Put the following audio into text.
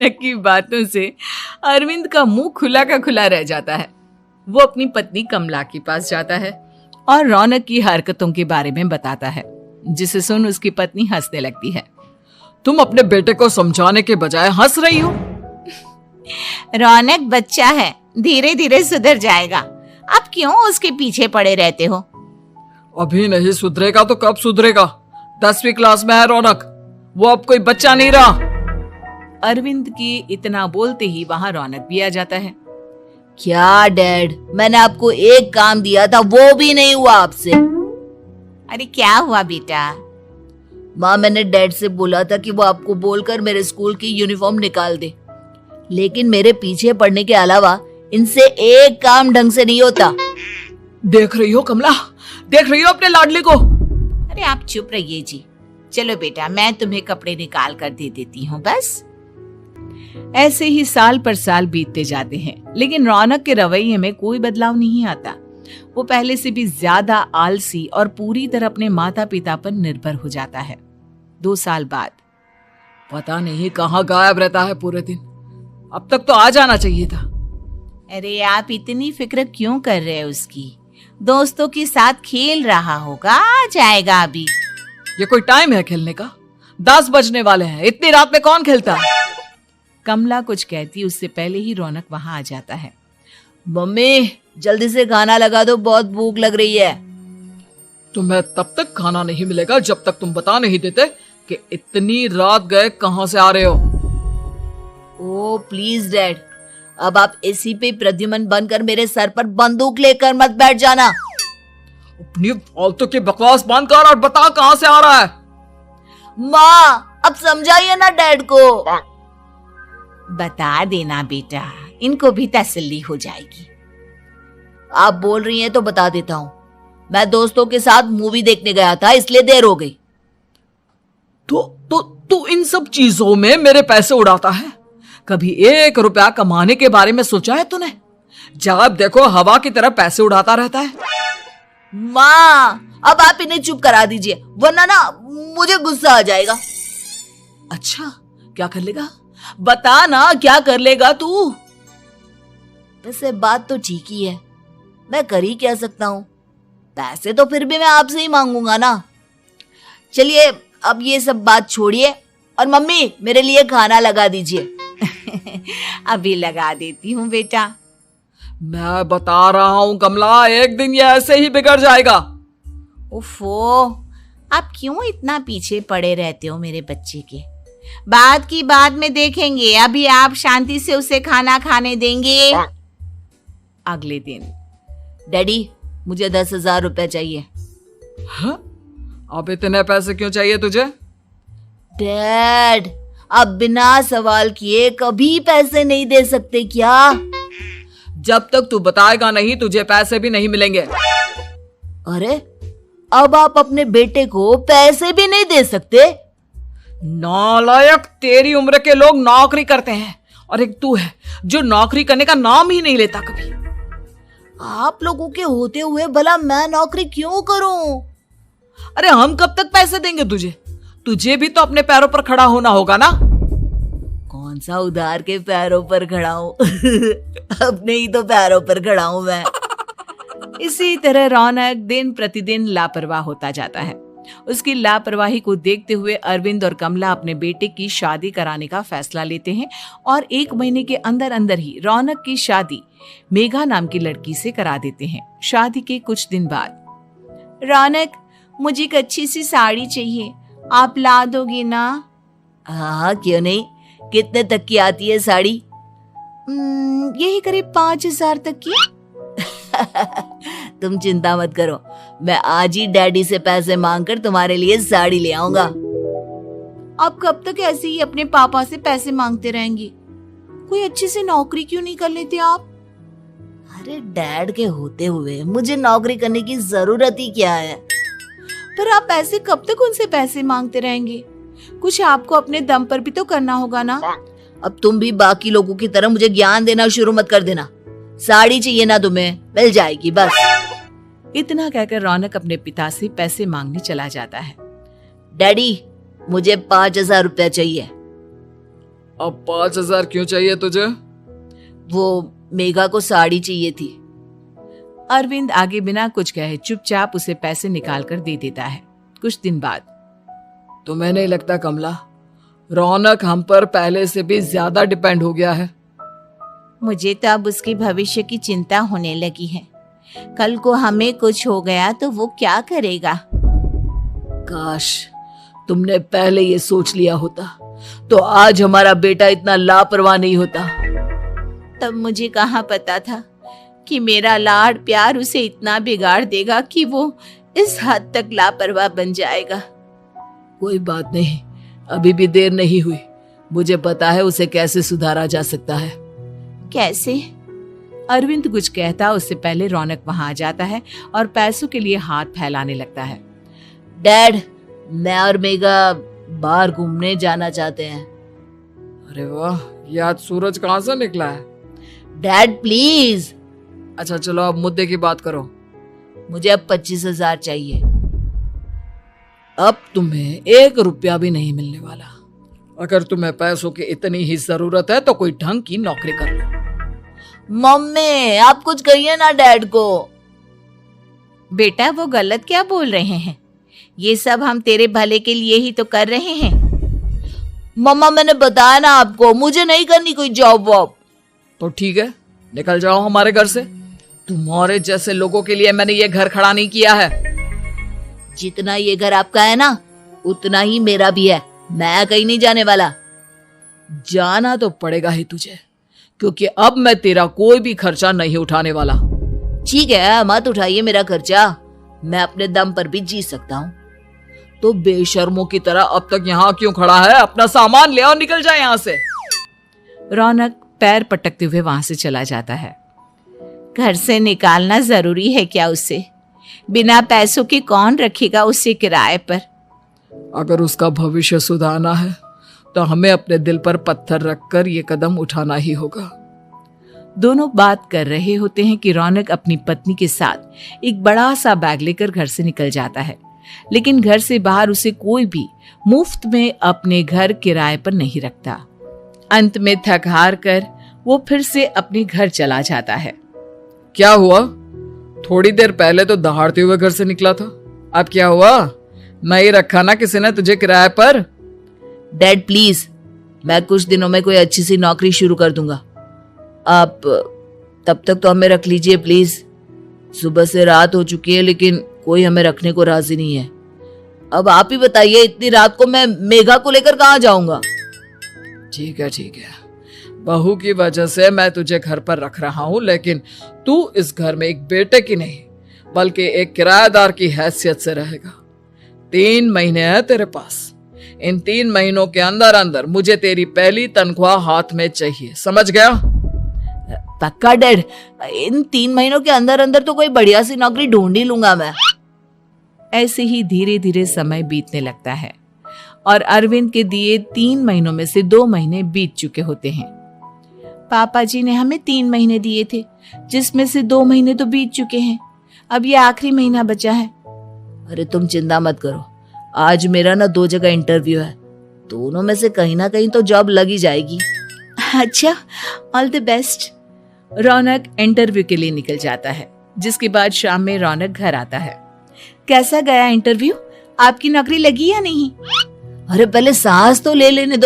की बातों से अरविंद का मुंह खुला का खुला रह जाता है। वो अपनी पत्नी कमला के पास जाता है और रौनक की हरकतों के बारे में बताता है, जिसे सुन उसकी पत्नी हंसने लगती है। तुम अपने बेटे को समझाने के बजाय हंस रही हो। रौनक बच्चा है, धीरे धीरे सुधर जाएगा। आप क्यों उसके पीछे पड़े रहते हो? अभी नहीं सुधरेगा तो कब सुधरेगा? 10वीं क्लास में है रौनक, वो अब कोई बच्चा नहीं रहा। अरविंद की इतना बोलते ही वहां रौनक भी आ जाता है। क्या डैड, मैंने आपको एक काम दिया था, वो भी नहीं हुआ आपसे। अरे क्या हुआ बेटा? माँ, मैंने डैड से बोला था कि वो आपको बोलकर मेरे स्कूल की यूनिफॉर्म निकाल दे, लेकिन मेरे पीछे पड़ने के अलावा इनसे एक काम ढंग से नहीं होता। देख रही हो कमला, देख रही हो अपने लाडले को? अरे आप चुप रहिए जी। चलो बेटा, मैं तुम्हें कपड़े निकाल कर दे देती हूँ बस। ऐसे ही साल पर साल बीतते जाते हैं, लेकिन रौनक के रवैये में कोई बदलाव नहीं आता। वो पहले से भी ज्यादा आलसी और पूरी तरह अपने माता पिता पर निर्भर हो जाता है। 2 साल बाद पता नहीं कहाँ गायब रहता है पूरे दिन। अब तक तो आ जाना चाहिए था। अरे आप इतनी फिक्र क्यों कर रहे हैं उसकी? दोस्तों के साथ खेल रहा होगा, आ जाएगा अभी। ये कोई टाइम है खेलने का? 10 बजने वाले हैं, इतनी रात में कौन खेलता है? कमला कुछ कहती उससे पहले ही रौनक वहां आ जाता है। मम्मी, जल्दी से खाना लगा दो, बहुत भूख लग रही है। तुम्हें तब तक खाना नहीं मिलेगा जब तक तुम बता नहीं देते कि इतनी रात गए कहां से आ रहे हो। ओ प्लीज डैड, अब आप एसी पे प्रद्युमन बनकर मेरे सर पर बंदूक लेकर मत बैठ जाना। अपनी फालतू की बकवास बंद कर और बता कहां से आ रहा है। माँ, अब समझाइए ना डैड को। बता देना बेटा, इनको भी तसल्ली हो जाएगी। आप बोल रही हैं तो बता देता हूँ। मैं दोस्तों के साथ मूवी देखने गया था, इसलिए देर हो गई। तो इन सब चीजों में मेरे पैसे उड़ाता है। कभी 1 रुपया कमाने के बारे में सोचा है तूने? जब देखो हवा की तरह पैसे उड़ाता रहता है। माँ, अब आप इन्हें चुप करा दीजिए, वरना ना मुझे गुस्सा आ जाएगा। अच्छा, क्या कर लेगा? बता ना, क्या कर लेगा तू? वैसे बात तो ठीक ही है, मैं कर ही क्या सकता हूँ। पैसे तो फिर भी मैं आपसे ही मांगूंगा ना। चलिए अब ये सब बात छोड़िए और मम्मी, मेरे लिए खाना लगा दीजिए। अभी लगा देती हूँ बेटा। मैं बता रहा हूँ कमला, एक दिन ये ऐसे ही बिगड़ जाएगा। उफ़ो, आप क्यों इतना पीछे पड़े रहते हो मेरे बच्चे के? बात की बाद में देखेंगे, अभी आप शांति से उसे खाना खाने देंगे। अगले दिन। डैडी, मुझे 10,000 रुपए चाहिए। हाँ? अब इतने पैसे क्यों चाहिए तुझे? डैड, आप बिना सवाल किए कभी पैसे नहीं दे सकते क्या? जब तक तू बताएगा नहीं, तुझे पैसे भी नहीं मिलेंगे। अरे, अब आप अपने बेटे को पैसे भी नहीं दे सकते? नालायक, तेरी उम्र के लोग नौकरी करते हैं और एक तू है जो नौकरी करने का नाम ही नहीं लेता कभी। आप लोगों के होते हुए भला मैं नौकरी क्यों करूं? अरे हम कब तक पैसे देंगे तुझे? तुझे भी तो अपने पैरों पर खड़ा होना होगा ना। कौन सा उधार के पैरों पर खड़ा हूं? अपने ही तो पैरों पर खड़ा हूं मैं। इसी तरह रौनक दिन प्रतिदिन लापरवाह होता जाता है। उसकी लापरवाही को देखते हुए अरविंद और कमला अपने बेटे की शादी कराने का फैसला लेते हैं और 1 महीने के अंदर अंदर ही रौनक की शादी मेघा नाम की लड़की से करा देते हैं। शादी के कुछ दिन बाद, रौनक, मुझे एक अच्छी सी साड़ी चाहिए, आप ला दोगे ना? हाँ, क्यों नहीं। कितने तक की आती है साड़ी? यही करीब 5,000 तक की। तुम चिंता मत करो, मैं आज ही डैडी से पैसे मांगकर तुम्हारे लिए साड़ी ले आऊंगा। आप कब तक ऐसे ही अपने पापा से पैसे मांगते रहेंगी? कोई अच्छी सी नौकरी क्यों नहीं कर लेते आप? अरे डैड के होते हुए मुझे नौकरी करने की जरूरत ही क्या है? पर आप ऐसे कब तक उनसे पैसे मांगते रहेंगे? कुछ आपको अपने दम पर भी तो करना होगा ना। अब तुम भी बाकी लोगों की तरह मुझे ज्ञान देना शुरू मत कर देना। साड़ी चाहिए ना तुम्हें, मिल जाएगी बस। इतना कहकर रौनक अपने पिता से पैसे मांगने चला जाता है। डैडी, मुझे 5,000 रुपया चाहिए। अब 5,000 क्यों चाहिए तुझे? वो मेघा को साड़ी चाहिए थी। अरविंद आगे बिना कुछ कहे चुपचाप उसे पैसे निकाल कर दे देता है। कुछ दिन बाद तुम्हें नहीं लगता कमला, रौनक हम पर पहले से भी ज्यादा डिपेंड हो गया है? मुझे तो अब उसके भविष्य की चिंता होने लगी है। कल को हमें कुछ हो गया तो वो क्या करेगा? काश तुमने पहले ये सोच लिया होता तो आज हमारा बेटा इतना लापरवाह नहीं होता। तब मुझे कहाँ पता था कि मेरा लाड प्यार उसे इतना बिगाड़ देगा कि वो इस हद तक लापरवाह बन जाएगा। कोई बात नहीं, अभी भी देर नहीं हुई। मुझे पता है उसे कैसे सुधारा जा सकता है। कैसे? अरविंद कुछ कहता उससे पहले रौनक वहां आ जाता है और पैसों के लिए हाथ फैलाने लगता है। डैड, मैं और मेघा बाहर घूमने जाना चाहते हैं। अरे वाह, ये आज सूरज कहाँ से निकला है? Dad please. अच्छा चलो अब मुद्दे की बात करो। मुझे अब 25,000 चाहिए। अब तुम्हें 1 रुपया भी नहीं मिलने वाला। अगर तुम्हें पैसों की इतनी ही जरूरत है तो कोई ढंग की नौकरी कर लो। मम्मी आप कुछ कहिए ना डैड को। बेटा वो गलत क्या बोल रहे हैं? ये सब हम तेरे भले के लिए ही तो कर रहे हैं। मम्मा मैंने बताया ना आपको, मुझे नहीं करनी कोई जॉब वॉब। तो ठीक है, निकल जाओ हमारे घर से। तुम्हारे जैसे लोगों के लिए मैंने ये घर खड़ा नहीं किया है। जितना ये घर आपका है ना उतना ही मेरा भी है। मैं कहीं नहीं जाने वाला। जाना तो पड़ेगा ही तुझे, क्योंकि अब मैं तेरा कोई भी खर्चा नहीं उठाने वाला। ठीक है, मत उठाइए मेरा खर्चा, मैं अपने दम पर भी जी सकता हूँ। तो बेशर्मों की तरह अब तक यहाँ क्यों खड़ा है? अपना सामान ले और निकल जाए यहाँ से। रौनक पैर पटकते हुए वहां से चला जाता है। घर से निकालना जरूरी है क्या उसे? बिना पैसों के कौन रखेगा उसे किराए पर? अगर उसका भविष्य सुधारना है तो हमें अपने दिल पर पत्थर रखकर ये कदम उठाना ही होगा। दोनों बात कर रहे होते हैं कि रौनक अपनी पत्नी के साथ एक बड़ा सा बैग लेकर घर से निकल जाता है, लेकिन घर से बाहर उसे कोई भी मुफ्त में अपने घर किराए पर नहीं रखता। अंत में थक हार कर वो फिर से अपने घर चला जाता है। क्या हुआ? थोड़ी देर पहले तो दहाड़ते हुए घर से निकला था, अब क्या हुआ? नहीं रखा ना किसी ने तुझे किराए पर? डैड प्लीज, मैं कुछ दिनों में कोई अच्छी सी नौकरी शुरू कर दूंगा। आप तब तक तो हमें रख लीजिए प्लीज। सुबह से रात हो चुकी है लेकिन कोई हमें रखने को राजी नहीं है। अब आप ही बताइए, इतनी रात को मैं मेघा को लेकर कहाँ जाऊंगा? ठीक है ठीक है, बहू की वजह से मैं तुझे घर पर रख रहा हूँ, लेकिन तू इस घर में एक बेटे की नहीं बल्कि एक किराएदार की हैसियत से रहेगा। 3 महीने है तेरे पास। इन 3 महीनों के अंदर अंदर मुझे तेरी पहली तनख्वाह हाथ में चाहिए, समझ गया? पक्का डैड, इन 3 महीनों के अंदर अंदर तो कोई बढ़िया सी नौकरी ढूंढ ही लूंगा मैं। ऐसे ही धीरे धीरे समय बीतने लगता है और अरविंद के दिए 3 महीनों में से 2 महीने बीत चुके होते हैं। पापा जी ने हमें 3 महीने दिए थे, जिसमें से 2 महीने तो बीत चुके हैं। अब ये आखिरी महीना बचा है। अरे तुम चिंता मत करो, आज मेरा ना 2 जगह इंटरव्यू है, दोनों में से कहीं ना कहीं तो जॉब लगी जाएगी। अच्छा, all the best. Raunak interview के लिए निकल जाता है, जिसके बाद शाम में रौनक घर आता है। कैसा गया इंटरव्यू? आपकी नौकरी लगी या नहीं? अरे पहले सांस तो ले लेने दो।